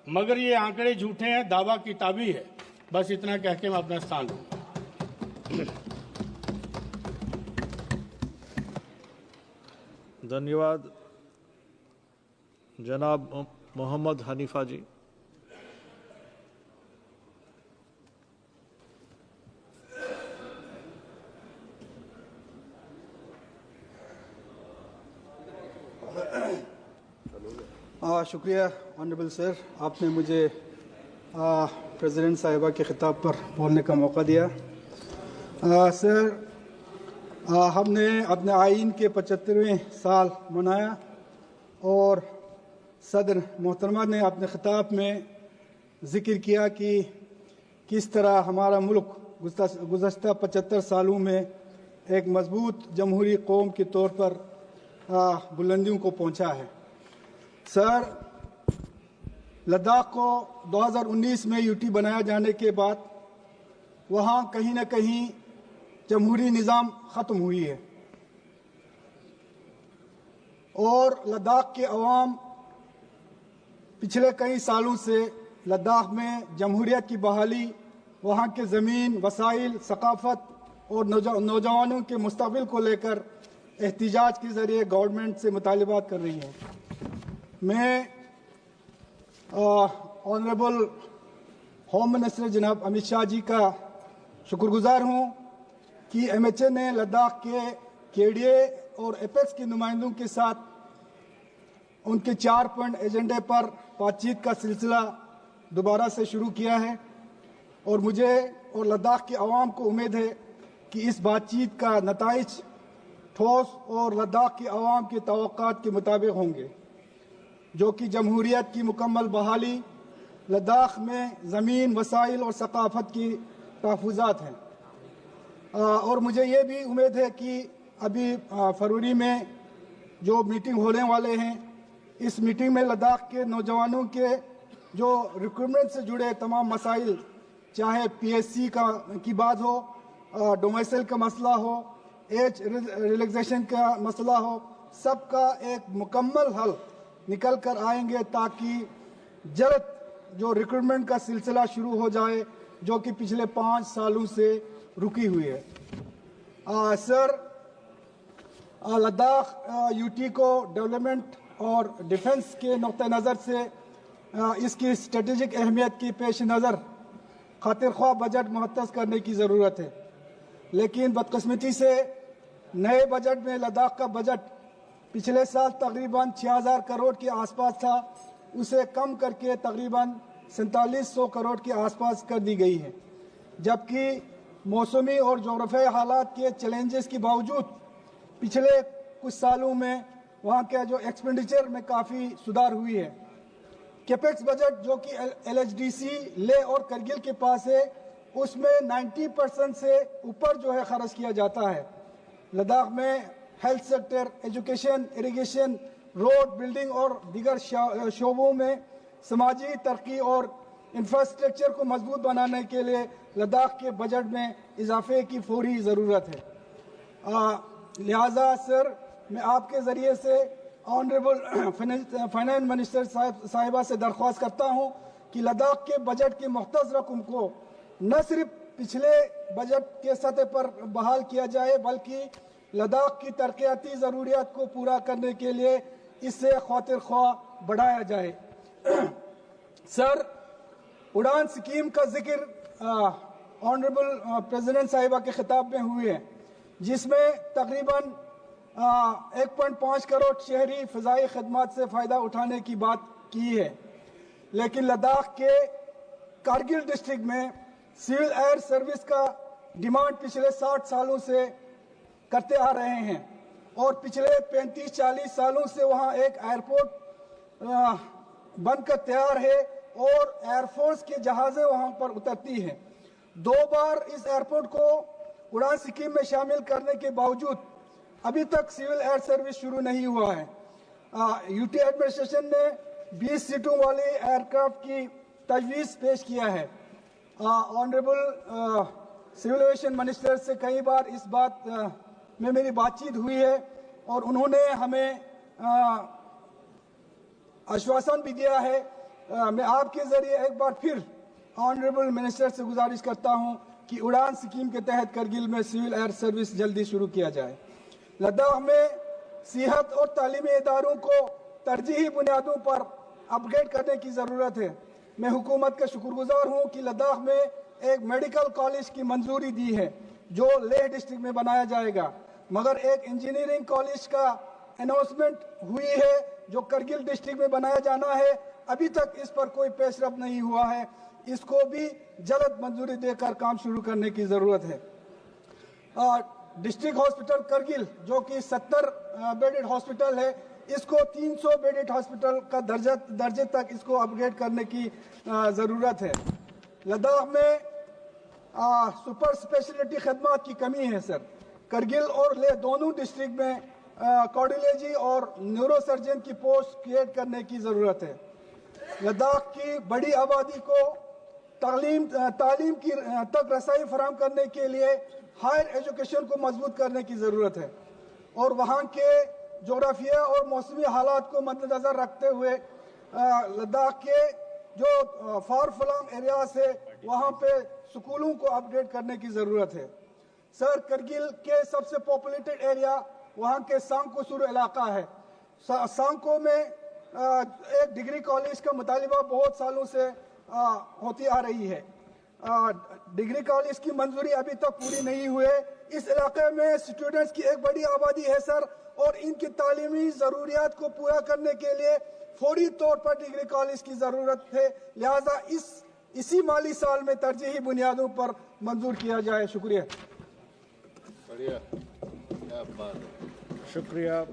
मगर ये आंकड़े झूठे हैं, दावा किताबी है। बस इतना कह के मैं अपना स्थान लूंगा। धन्यवाद। जनाब मोहम्मद हनीफा जी। शुक्रिया ऑनरेबल सर, आपने मुझे प्रेसिडेंट साहिबा के ख़िताब पर बोलने का मौका दिया। सर, हमने अपने आइन के 75वें साल मनाया और सदर मोहतरमा ने अपने ख़िताब में ज़िक्र किया कि किस तरह हमारा मुल्क गुज़श्ता 75 सालों में एक मजबूत जमहूरी कौम के तौर पर बुलंदियों को पहुंचा है। सर, लद्दाख को 2019 में यूटी बनाया जाने के बाद वहाँ कहीं न कहीं जमहूरी निज़ाम ख़त्म हुई है और लद्दाख के अवाम पिछले कई सालों से लद्दाख में जमहूरियत की बहाली, वहाँ के ज़मीन, वसाइल, सकाफ़त और नौजवानों के मुस्तक़बिल को लेकर एहतिजाज के ज़रिए गवर्नमेंट से मुतालबात कर रही है। मैं ऑनरेबल होम मिनिस्टर जनाब अमित शाह जी का शुक्रगुजार हूँ कि MHA ने लद्दाख के KDA और एपेक्स के नुमाइंदों के साथ उनके 4 पॉइंट एजेंडे पर बातचीत का सिलसिला दोबारा से शुरू किया है और मुझे और लद्दाख के अवाम को उम्मीद है कि इस बातचीत का नताइज ठोस और लद्दाख के अवाम की तवक्कात के मुताबिक होंगे, जो कि जमहूरियत की मुकम्मल बहाली, लद्दाख में ज़मीन, वसाइल और सकाफ़त की तहफ़्फ़ुज़ात हैं। और मुझे ये भी उम्मीद है कि अभी फरवरी में जो मीटिंग होने वाले हैं, इस मीटिंग में लद्दाख के नौजवानों के जो रिक्रूटमेंट से जुड़े तमाम मसाइल, चाहे PSC की बात हो, डोमेसाइल का मसला हो, एज रिलैक्सेशन का मसला हो, सबका एक मुकम्मल हल निकल कर आएंगे ताकि जल्द जो रिक्रूटमेंट का सिलसिला शुरू हो जाए, जो कि पिछले 5 सालों से रुकी हुई है। सर, लद्दाख यूटी को डेवलपमेंट और डिफेंस के नुक्ते नज़र से इसकी स्ट्रेटेजिक अहमियत की पेश नज़र खातिर ख्वाह बजट मुहत्तस करने की ज़रूरत है, लेकिन बदकिस्मती से नए बजट में लद्दाख का बजट पिछले साल तकरीबन 6000 करोड़ के आसपास था, उसे कम करके तकरीबन 4700 करोड़ के आसपास कर दी गई है, जबकि मौसमी और जोग्राफियाई हालात के चैलेंजेस के बावजूद पिछले कुछ सालों में वहाँ के जो एक्सपेंडिचर में काफ़ी सुधार हुई है। कैपेक्स बजट जो कि LHDC ले और करगिल के पास है, उसमें 90% से ऊपर जो है खर्च किया जाता है। लद्दाख में health sector, education, irrigation, road building और दीगर शोबों में समाजी तरक्की और इंफ्रास्ट्रक्चर को मजबूत बनाने के लिए लद्दाख के बजट में इजाफे की फौरी ज़रूरत है। लिहाजा सर, मैं आपके ज़रिए से ऑनरेबल फाइनेंस मिनिस्टर साहिबा से दरख्वास्त करता हूँ कि लद्दाख के बजट की मुख्तस रकम को न सिर्फ पिछले बजट के सतह पर बहाल किया जाए, बल्कि लद्दाख की तरक्याती ज़रूरियात को पूरा करने के लिए इससे खातिर ख्वाह बढ़ाया जाए। सर, उड़ान स्कीम का जिक्र ऑनरेबल प्रेसिडेंट साहिबा के खिताब में हुए हैं, जिसमें तकरीबन 1.5 करोड़ शहरी फ़िज़ाई खदमात से फ़ायदा उठाने की बात की है, लेकिन लद्दाख के कारगिल डिस्ट्रिक्ट में सिविल एयर सर्विस का डिमांड पिछले 60 सालों से करते आ रहे हैं और पिछले 35-40 सालों से वहाँ एक एयरपोर्ट बनकर तैयार है और एयरफोर्स के जहाज़ें वहाँ पर उतरती हैं। 2 बार इस एयरपोर्ट को उड़ान स्कीम में शामिल करने के बावजूद अभी तक सिविल एयर सर्विस शुरू नहीं हुआ है। यूटी एडमिनिस्ट्रेशन ने 20 सीटों वाले एयरक्राफ्ट की तजवीज़ पेश किया है। ऑनरेबल सिविल एविएशन मिनिस्टर से कई बार इस बात में मेरी बातचीत हुई है और उन्होंने हमें आश्वासन भी दिया है मैं आपके जरिए एक बार फिर ऑनरेबल मिनिस्टर से गुजारिश करता हूं कि उड़ान स्कीम के तहत करगिल में सिविल एयर सर्विस जल्दी शुरू किया जाए। लद्दाख में सेहत और तालीमी इदारों को तरजीही बुनियादों पर अपग्रेड करने की ज़रूरत है। मैं हुकूमत का शुक्रगुजार हूं कि लद्दाख में एक मेडिकल कॉलेज की मंजूरी दी है जो लेह डिस्ट्रिक्ट में बनाया जाएगा, मगर एक इंजीनियरिंग कॉलेज का अनाउंसमेंट हुई है जो करगिल डिस्ट्रिक्ट में बनाया जाना है। अभी तक इस पर कोई पेशरफ नहीं हुआ है, इसको भी जल्द मंजूरी देकर काम शुरू करने की ज़रूरत है। डिस्ट्रिक्ट हॉस्पिटल करगिल जो कि 70 बेडेड हॉस्पिटल है, इसको 300 बेडेड हॉस्पिटल का दर्जे तक इसको अपग्रेड करने की ज़रूरत है। लद्दाख में सुपर स्पेशलिटी खदमात की कमी है सर। करगिल और लेह दोनों डिस्ट्रिक्ट में कार्डियोलॉजी और न्यूरोसर्जन की पोस्ट क्रिएट करने की ज़रूरत है। लद्दाख की बड़ी आबादी को तालीम की तक रसाई फराहम करने के लिए हायर एजुकेशन को मजबूत करने की ज़रूरत है और वहाँ के जोग्राफिया और मौसमी हालात को मद्देनज़र रखते हुए लद्दाख के जो फार फ्लंग एरियाज है वहाँ पे स्कूलों को अपग्रेड करने की ज़रूरत है। सर, करगिल के सबसे पॉपुलेटेड एरिया वहाँ के सांगकोसुर इलाका है। सांगको में एक डिग्री कॉलेज का मुतालिबा बहुत सालों से होती आ रही है। डिग्री कॉलेज की मंजूरी अभी तक पूरी नहीं हुई। इस इलाके में स्टूडेंट्स की एक बड़ी आबादी है सर, और इनकी तालीमी ज़रूरियात को पूरा करने के लिए फौरी तौर पर डिग्री कॉलेज की ज़रूरत है। लिहाजा इसी माली साल में तरजीही बुनियादों पर मंजूर किया जाए। शुक्रिया। शुक्रिया।